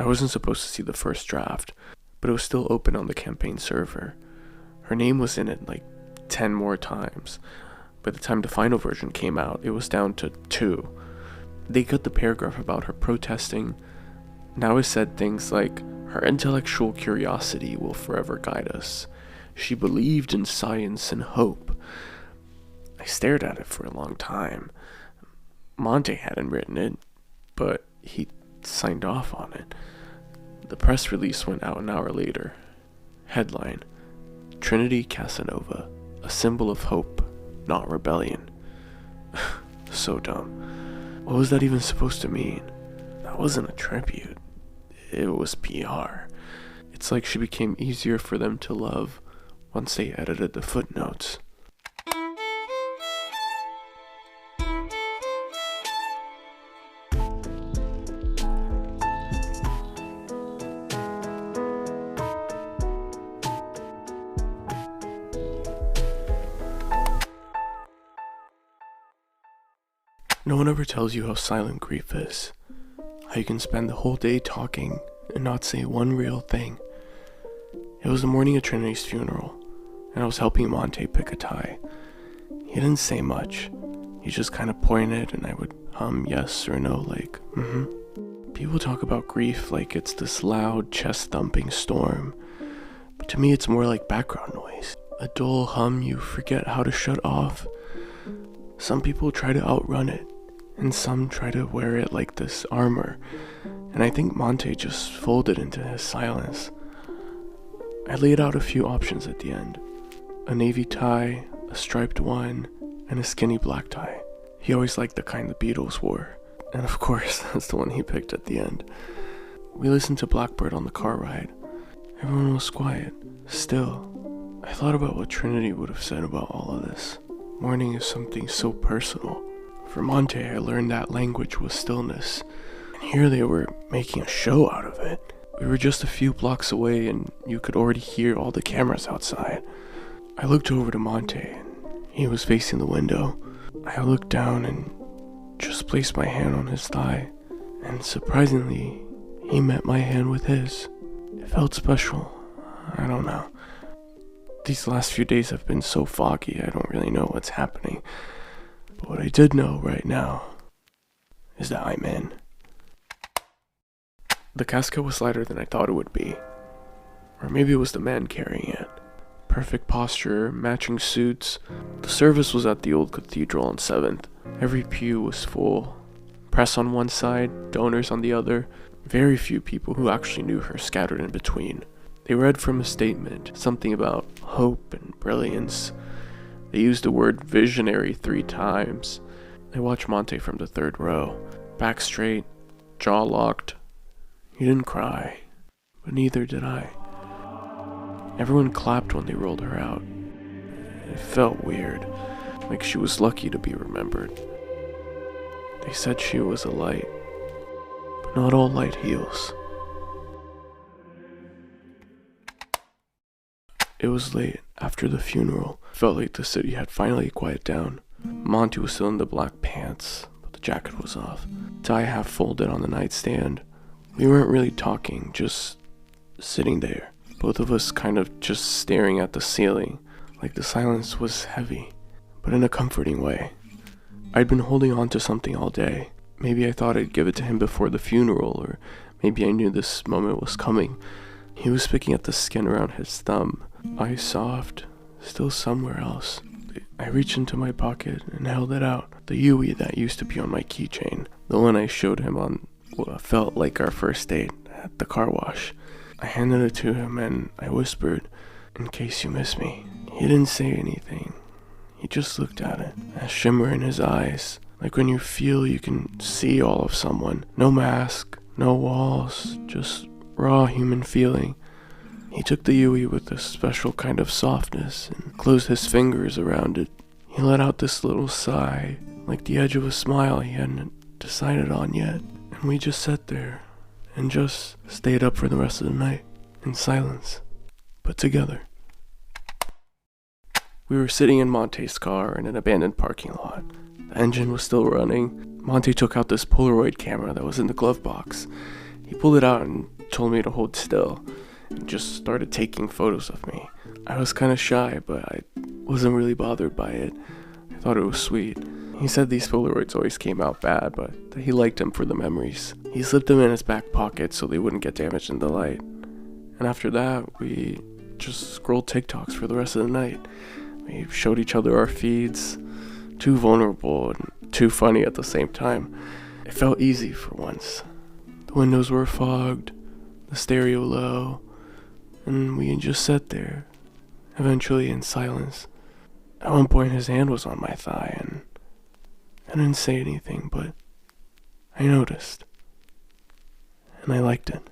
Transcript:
I wasn't supposed to see the first draft, but it was still open on the campaign server. Her name was in it like 10 more times. By the time the final version came out, it was down to 2. They cut the paragraph about her protesting. Now it said things like, her intellectual curiosity will forever guide us. She believed in science and hope. I stared at it for a long time. Monte hadn't written it, but he signed off on it. The press release went out an hour later. Headline: Trinity Casanova, a symbol of hope, not rebellion. So dumb. What was that even supposed to mean? That wasn't a tribute. It was PR. It's like she became easier for them to love once they edited the footnotes. No one ever tells you how silent grief is. How you can spend the whole day talking and not say one real thing. It was the morning of Trinity's funeral, and I was helping Monte pick a tie. He didn't say much. He just kind of pointed, and I would hum yes or no like, People talk about grief like it's this loud, chest-thumping storm. But to me, it's more like background noise. A dull hum you forget how to shut off. Some people try to outrun it, and some try to wear it like this armor, and I think Monte just folded into his silence. I laid out a few options at the end. A navy tie, a striped one, and a skinny black tie. He always liked the kind the Beatles wore, and of course, that's the one he picked at the end. We listened to Blackbird on the car ride. Everyone was quiet. Still, I thought about what Trinity would have said about all of this. Mourning is something so personal. For Monte, I learned that language was stillness, and here they were making a show out of it. We were just a few blocks away, and you could already hear all the cameras outside. I looked over to Monte, and he was facing the window. I looked down and just placed my hand on his thigh, and surprisingly, he met my hand with his. It felt special. I don't know. These last few days have been so foggy, I don't really know what's happening. But what I did know right now is that I'm in. The casket was lighter than I thought it would be. Or maybe it was the man carrying it. Perfect posture, matching suits. The service was at the old cathedral on 7th. Every pew was full. Press on one side, donors on the other. Very few people who actually knew her scattered in between. They read from a statement, something about hope and brilliance. They used the word visionary 3 times. I watched Monte from the 3rd row. Back straight, jaw locked. He didn't cry, but neither did I. Everyone clapped when they rolled her out. It felt weird, like she was lucky to be remembered. They said she was a light, but not all light heals. It was late, after the funeral. Felt like the city had finally quieted down. Monte was still in the black pants, but the jacket was off. Tie half folded on the nightstand. We weren't really talking, just sitting there. Both of us kind of just staring at the ceiling, like the silence was heavy, but in a comforting way. I'd been holding on to something all day. Maybe I thought I'd give it to him before the funeral, or maybe I knew this moment was coming. He was picking at the skin around his thumb. Eyes soft, still somewhere else. I reached into my pocket and held it out. The Yui that used to be on my keychain. The one I showed him on what felt like our first date at the car wash. I handed it to him and I whispered, "In case you miss me." He didn't say anything. He just looked at it. A shimmer in his eyes. Like when you feel you can see all of someone. No mask, no walls, just raw human feeling. He took the Yui with a special kind of softness and closed his fingers around it. He let out this little sigh, like the edge of a smile he hadn't decided on yet. And we just sat there and just stayed up for the rest of the night in silence, but together. We were sitting in Monte's car in an abandoned parking lot. The engine was still running. Monte took out this Polaroid camera that was in the glove box. He pulled it out and told me to hold still and just started taking photos of me. I was kind of shy, but I wasn't really bothered by it. I thought it was sweet. He said these Polaroids always came out bad, but that he liked them for the memories. He slipped them in his back pocket so they wouldn't get damaged in the light. And after that, we just scrolled TikToks for the rest of the night. We showed each other our feeds, too vulnerable and too funny at the same time. It felt easy for once. The windows were fogged, the stereo low, and we just sat there, eventually in silence. At one point his hand was on my thigh, and I didn't say anything, but I noticed, and I liked it.